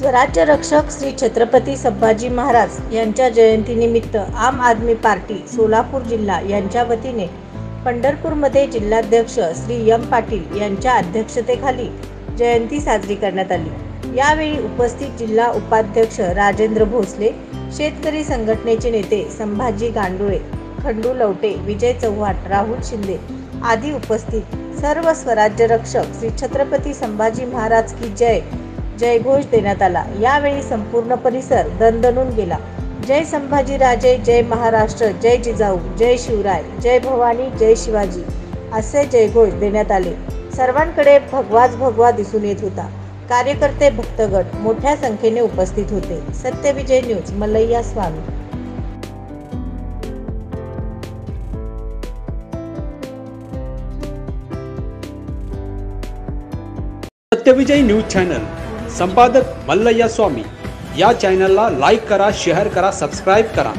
स्वराज्य रक्षक श्री छत्रपती संभाजी महाराज यांच्या जयंतीनिमित्त आम आदमी पार्टी सोलापूर जिल्हा यांच्या वतीने पंढरपूरमध्ये जिल्हाध्यक्ष श्री एम पाटील यांच्या अध्यक्षतेखाली जयंती साजरी करण्यात आली। यावेळी उपस्थित जिल्हा उपाध्यक्ष राजेंद्र भोसले, शेतकरी संघटनेचे नेते संभाजी गांडुळे, खंडू लवटे, विजय चव्हाण, राहुल शिंदे आदी उपस्थित सर्व स्वराज्य रक्षक श्री छत्रपती संभाजी महाराज की जय जयघोष देण्यात आला। यावेळी संपूर्ण परिसर दणदणून गेला। जय संभाजीराजे, जय महाराष्ट्र, जय जिजाऊ, जय शिवराय, जय भवानी, जय शिवाजी असे जयघोष देण्यात आले। सर्वांकडे भगवाच भगवा दिसून येत होता। कार्यकर्ते, भक्तगट मोठ्या संख्येने उपस्थित होते। सत्यविजय न्यूज, मल्लय्या स्वामी। सत्यविजय न्यूज चॅनल संपादक मल्लय्या स्वामी। या चॅनलला लाईक करा, शेअर करा, सबस्क्राइब करा।